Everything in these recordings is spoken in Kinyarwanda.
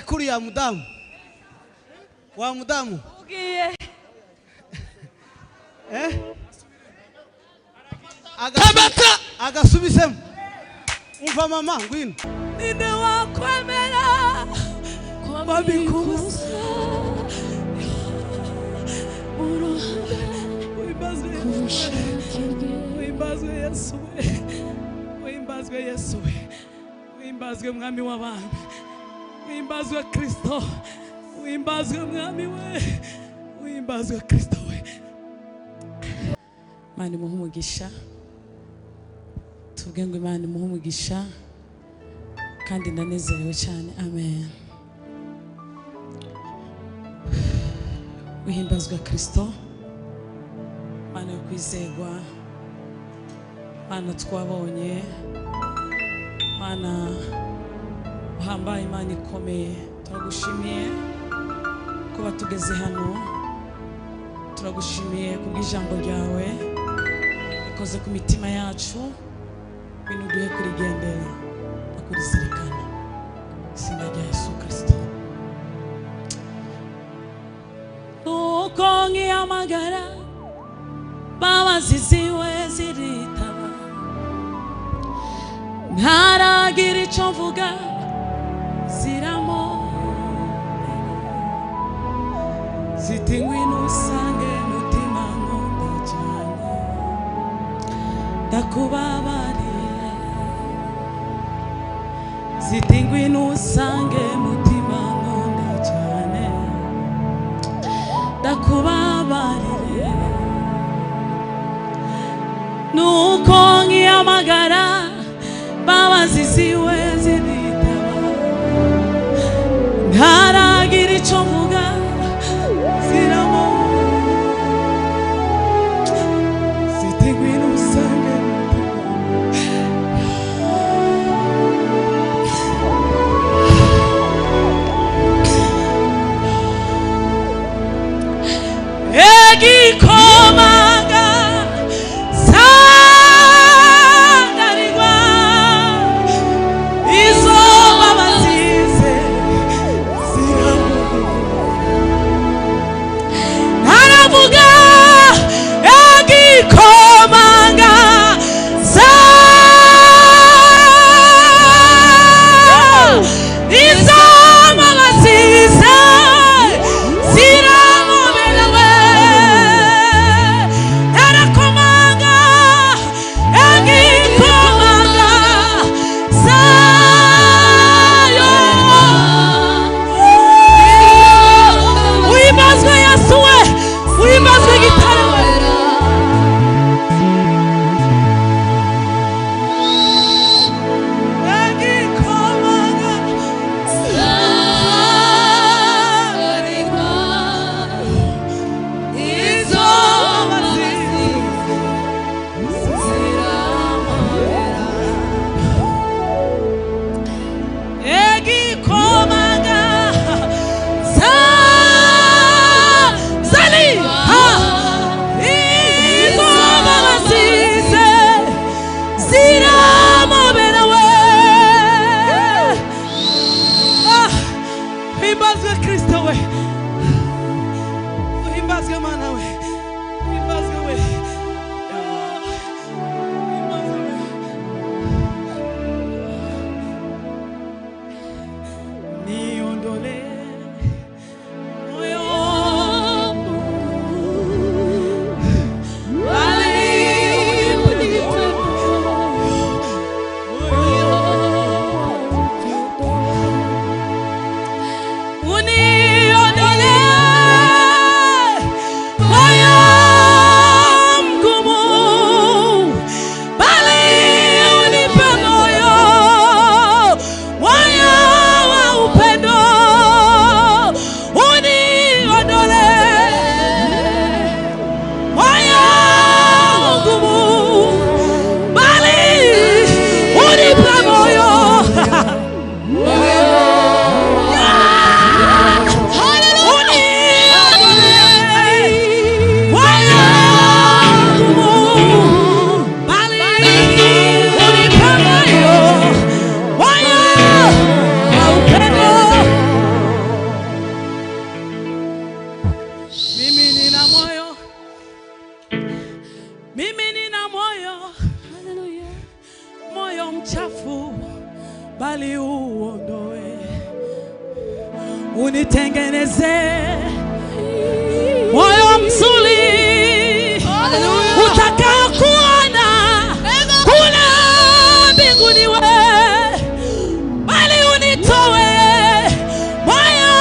Kuriya mudamu wa mudamu ugiye agasubisemo umva mama ngwino ninde wakwemera babikubuza wimbazwe Yesu wimbazwe Yesu wimbazwe mwami w'abami wimbazwe Kristo wimbazwe mwami we wimbazwe Kristo we Imana imuhe umugisha tuvuge ngo Imana imuhe umugisha kandi ndanezerewe cyane amen wihimbazwe Kristo Imana yo kwizerwa Imana twabonye Imana uhambaye Imana ikomeye turagushimiye kuba tugeze hano turagushimiye kubw'ijambo ryawe ikoze ku mitima yacu bintu duhe kurigendera akurizirikana izina rya Yesu Kristo nuko nkiyamagara babaziziwe ziritaba ntaragira icyo mvuga ziramo ziti ngwino usange mutima nkunda cyane ndakubabariye ziti ngwino usange mutima nkunda cyane ndakubabariye nuko nkiyamagara babaziziwe ziritaba ntaragira icyo mvuga ziramo ziti ngwino usange egikomanga sangarirwa izo babazize ziramo naravuga egikomanga izo babazize ziramo belewe narakomanga egikomanga zayo uhimbazwe Yesu we uhimbazwe gitare we egikomanga zarirwa izo bazizi ziramubera egikomanga zariha izo bazize ziramubera we uhimbazwe Kristo we uhimbazwe Mana we uhimbazwe we uhimbazwe we niondole moyo uniondole moyo bali uondoe, unitengeneze moyo mzuri utakao kuona kule mbinguni wewe, bali unitoe moyo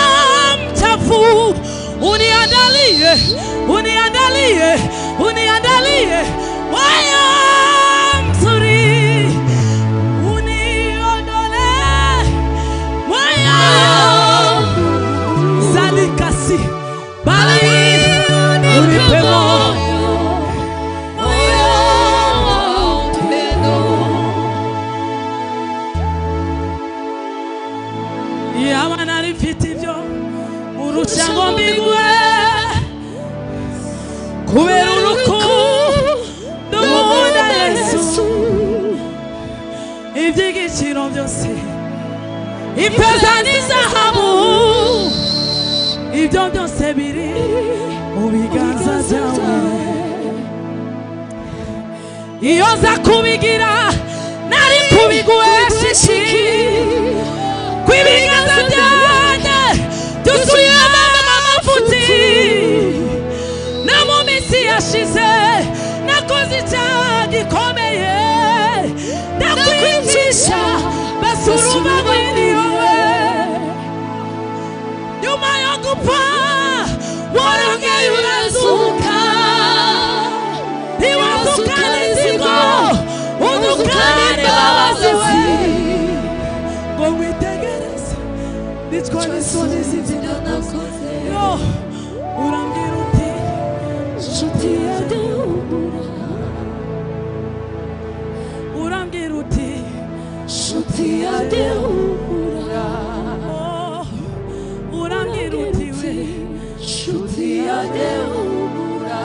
mchafu, uniandalie moyo mzuri, uniondole moyo zalikasi, bali unipe yawana rifitivyo urushango mbiguwe kubera urukundo nkunda Yesu, iby'igiciro byose ifeza n'izahabu, ibyo byose biri mu biganza byawe. Iyo nza kubigira nari kubiguhesha iki, kw'ibiganza byanjye byuzuyemo amafuti, no mu minsi yashize nakoze icyaha gikomeye, ndakwicisha basuruma mwini wowe. Nyuma yo gupfa warongeye urazuka, ntiwazukana inzigo uzukana imbabazi we, ngo witegereze nicwa n'isoni z'ibyo nakoze. Yo urambwira uti nshuti yanjye humura, urambwira uti nshuti yanjye humura, urambwira uti we nshuti yanjye humura,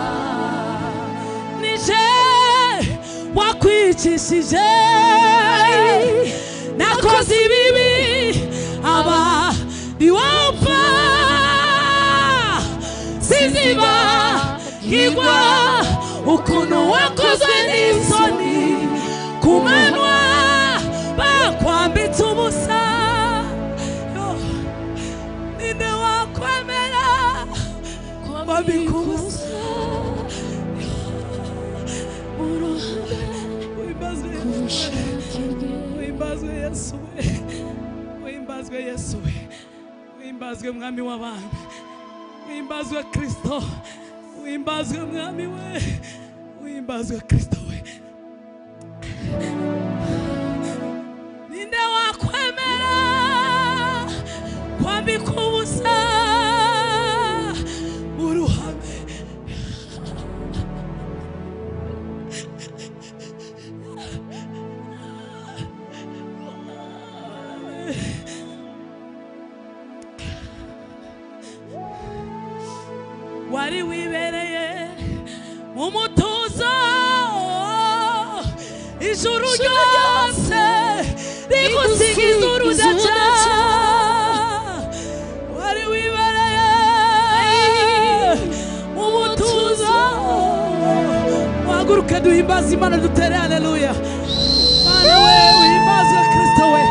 nije wakwicishije nakoze ibibi aba niwapfa, siziba higwa ukuntu wakozwe n'isoni, ku manywa bakwambitse ubusa. Ninde wakwemera kwambika ubusa? Uhimbazwe Yesu we, uhimbazwe Yesu we, uhimbazwe mwami w'abami, uhimbazwe Kristo, uhimbazwe mwami we, uhimbazwe Kristo we. Ninde wakwemera kwambika ubusa mu ruhame? Wari wibereye mu mutuzo, ijuru ryose rigusigiza urudaca. Wari wibereye mu mutuzo, wahaguruke duhimbaze Imana, dutere haleluya. Mana we uhimbazwe, Kristo we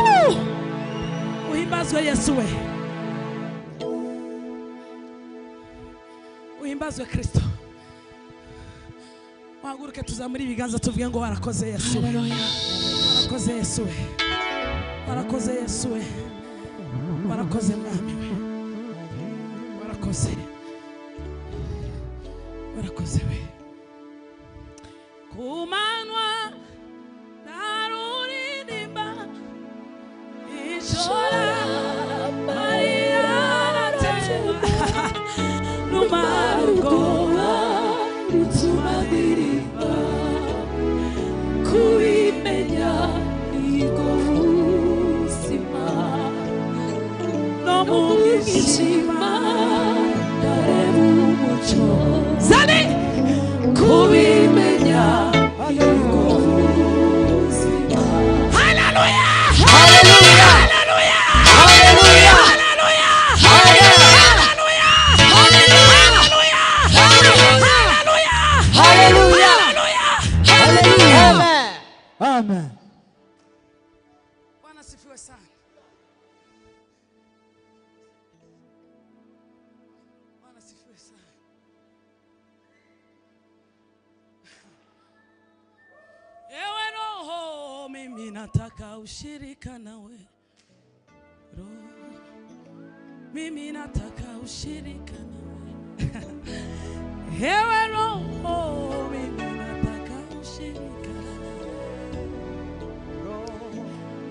uhimbazwe, Yesu we uhimbazwe, Kristo. Wahaguruke tuzamure ibiganza tuvuge ngo warakoze Yesu, warakoze Yesu we, warakoze Yesu we, warakoze mwami we, warakoze, warakoze we. Ku manywa naruririmba ijoro marira aratemba, numara ubwoba rituma ndirimba, kubimenya nibwo buzima, no mu mwijima ndareba umucyo. Zani kubimenya nibwo buzima. Haleluya, haleluya, haleluya, haleluya, haleluya, haleluya, haleluya, haleluya, haleluya. mimi nataka ushirika nawe Roho, mimi nataka ushirika nawe Ewe Roho, mimi nataka ushirika nawe Roho,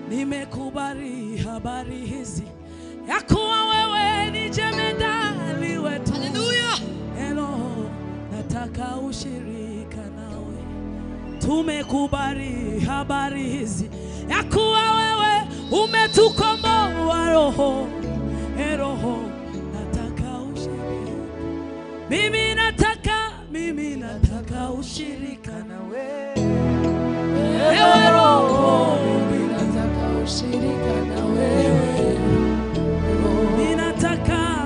nimekubali habari hizi ya kuwa wewe ni jemedali wetu. Haleluya. Roho, nataka ushirika nawe. Tumekubali habari hizi ya kuwa wewe umetukomboa Roho. Roho, nataka ushirika. Mimi nataka ushirika nawe. Ewe Roho, mimi nataka ushirika nawe.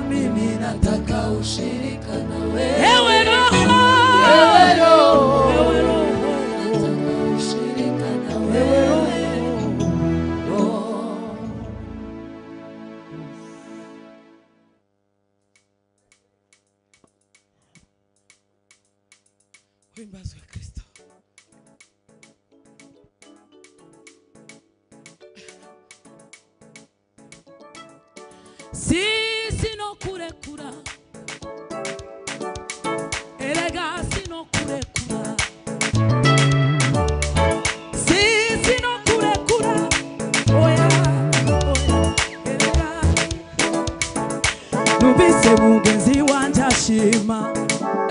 Mimi nataka ushirika nawe. Ewe Roho, ewe Roho, ewe Roho, nataka ushirika nawe. Roho, uimbazwe Kristo. Sisi no kurekura erega sino kurekura sisi no kurekura oya erega nubise mugenzi wanje ashima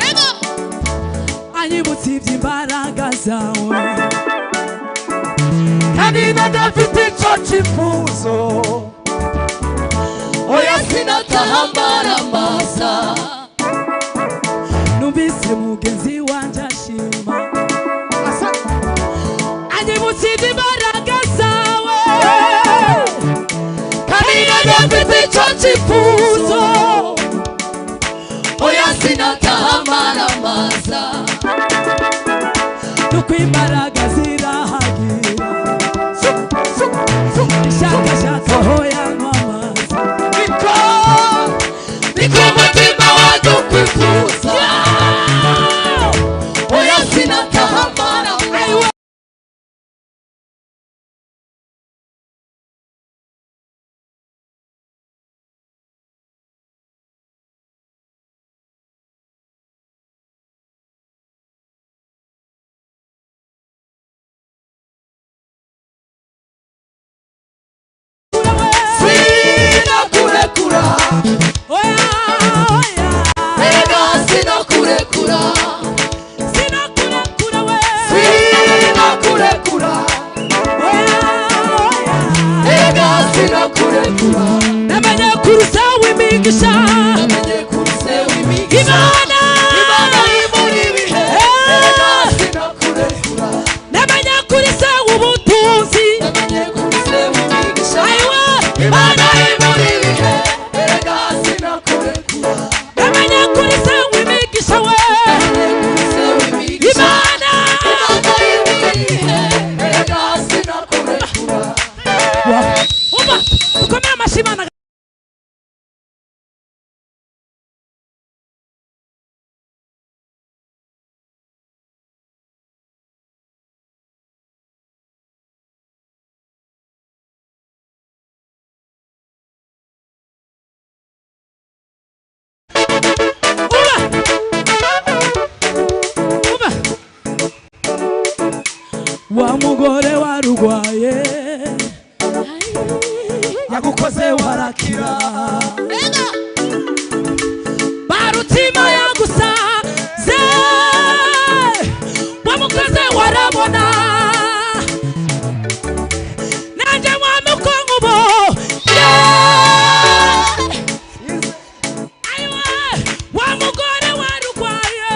ego anyibutse iby'imbaraga zawe kandi nadafite ico cyifuzo oya sinatahambara masa nubise mugenzi wanje ashima anyibutse iby'imbaraga zawe kandi nadafite ico cyifuzo oya sinatahambara masa nuko imbaraga zirahagira ishakashaka hoya nk'amazi niko umutima wanjye ukwifuza oya sinatahambara namenye kuruse w'imigisha Imana imuri bihe namenye kuruse w'ubutunzi aiwa Imana imuri bihe namenye kuruse w'imigisha we Imana umba ukomeye amashimana wa mugore warugwaye yagukoze warakira barutima yagusaze wamukoze warabona nanje wamuko ngubo aiwa wa mugore warugwaye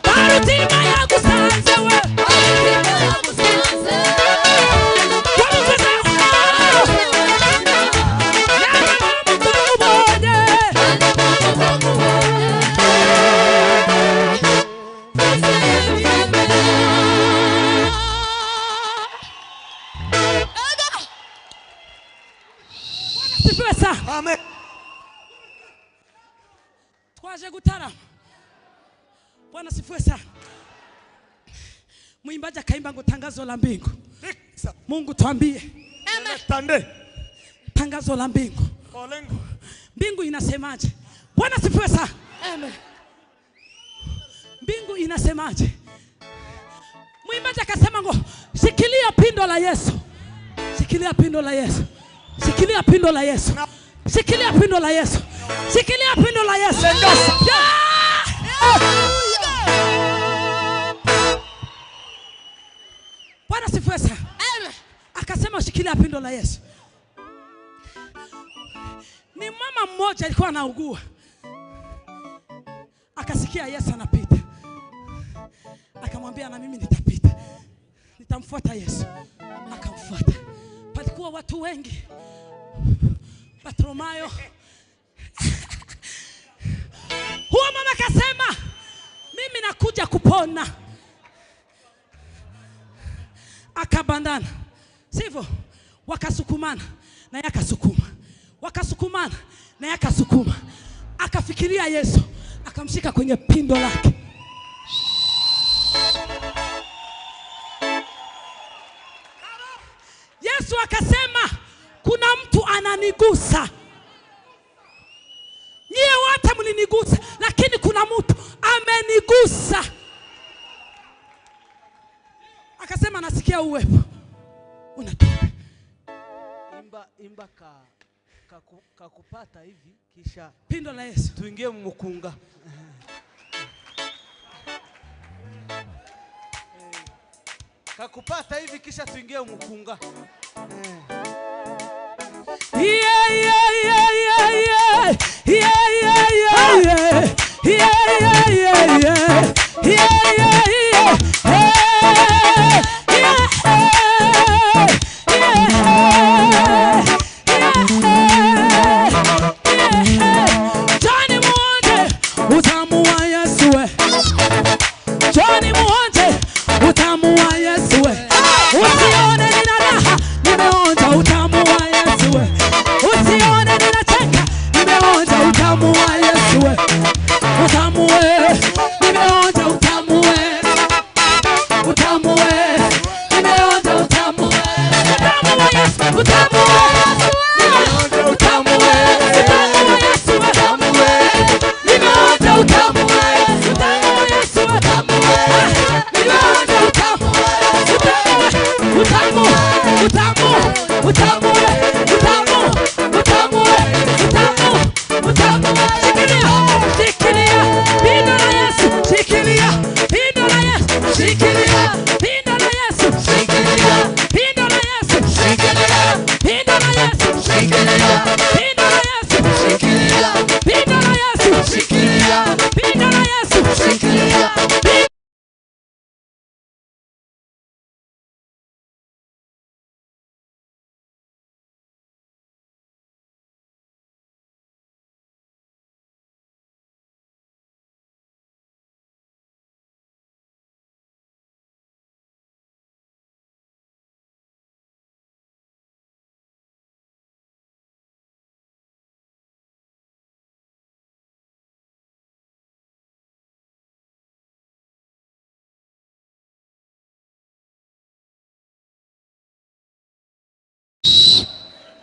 barutima yagusaze we Amen. Twaje gutarama Bwana sifiwe sana. Mwimbaji akaimba ngo tangazo la mbingu. Mungu tuambie. Tande. Tangazo la mbingu. Mbingu inasemaje? Bwana sifiwe sana. Amen. Mbingu inasemaje? Mwimbaji akasema ngo shikilia pindo la Yesu. Shikilia pindo la Yesu. Shikilia pindo la Yesu. Shikilia pindo la Yesu. Shikilia pindo la Yesu. Bwana sifiwe sana. Akasema shikilia pindo la Yesu. Ni mama mmoja alikuwa anaugua. Akasikia Yesu anapita. Akamwambia na mimi nitapita. Nitamfuata Yesu. Akamfuata. Palikuwa watu wengi. Bartimayo. Huyo mama akasema mimi nakuja kupona. Akabandana. Sivyo? Wakasukumana na yeye akasukuma. Wakasukumana na yeye akasukuma. Akafikiria Yesu, akamshika kwenye pindo lake. Yesu akasema kuna mtu ananigusa. Nyie wote mlinigusa, lakini kuna mtu amenigusa. Akasema nasikia uwepo unatoka. Imba kakupata hivi kisha pindo la Yesu. Tuingie mmukunga. Kakupata hivi kisha tuingie mmukunga. Yeah yeah yeah yeah yeah. Yeah yeah yeah yeah. Yeah yeah yeah yeah. Yeah yeah yeah.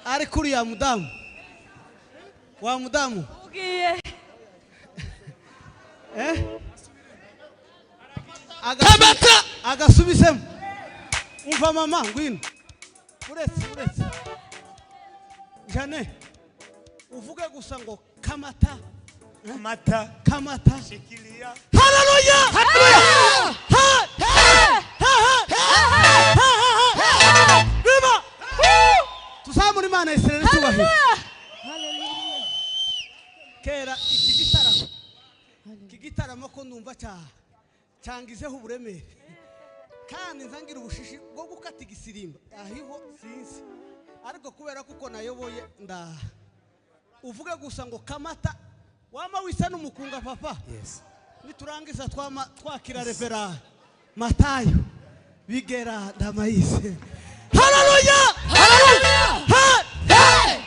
Ari kuri ya mudamu. Wa mudamu. Ugiye. Agasubisemo. Umva mama ngwino. Uretse. Jane. Uvuge gusa ngo kamata. Kamata. Shikilia. Hallelujah. Hallelujah. Tusamuri Imana Israeli cyubahiro. Hallelujah. Kera igitaramo ko ndumva cyangizeho uburemere. Kandi nzangira ubushishi bwo gukata igisirimba. Ahiho sinzi. Ariko kubera kuko nayoboye uvuge gusa ngo kamata wama wisa n'umukunga papa. Yes. Niturangiza twakira Revera Matayo bigera ndamayise. Hallelujah! Hallelujah! Hey!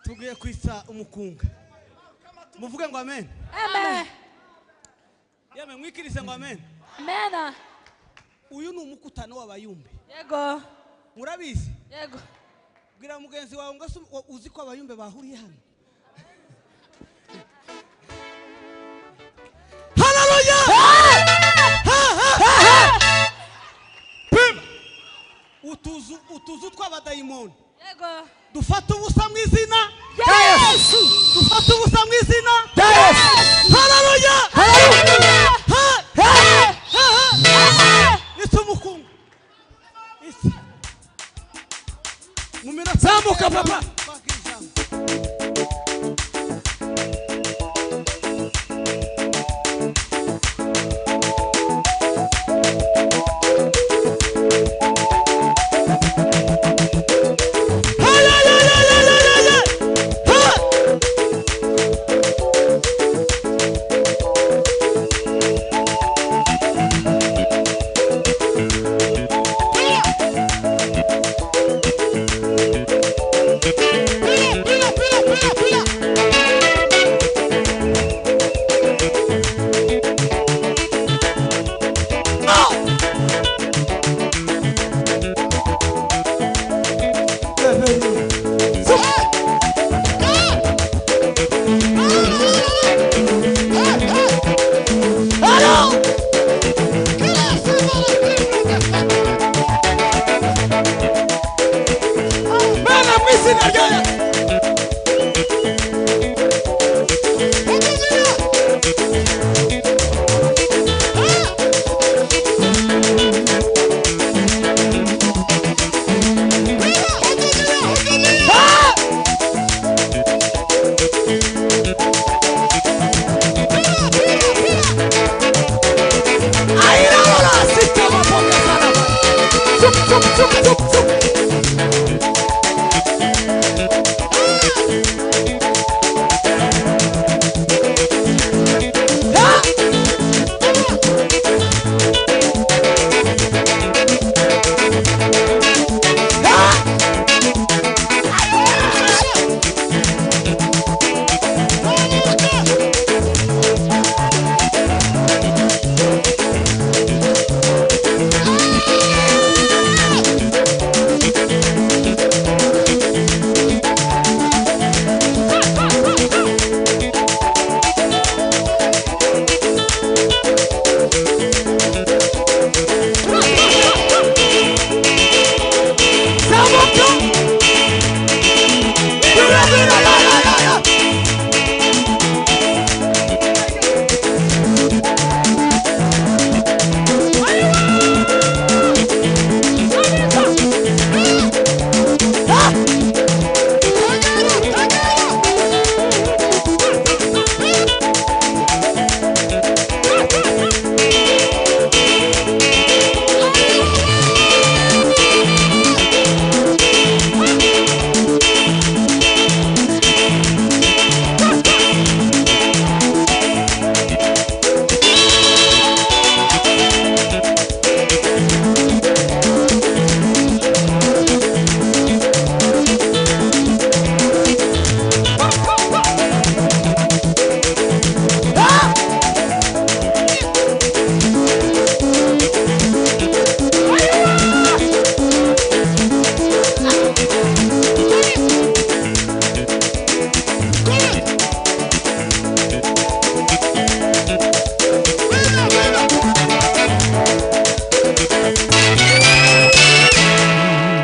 tugiye kwitsa umukunga muvuge ngo amen. Amen. Yeme mwikirize ngo amen. Amen. Uyu ni umukutano w'abayumbe. Yego. Murabizi? Yego. Bwira mugenzi wawe ngo uzi ko abayumbe bahuriye hano. Hallelujah! Utuzu tw'abadayimoni. Yego. Dufata ubusa mu izina Yesu. dufata ubusa mu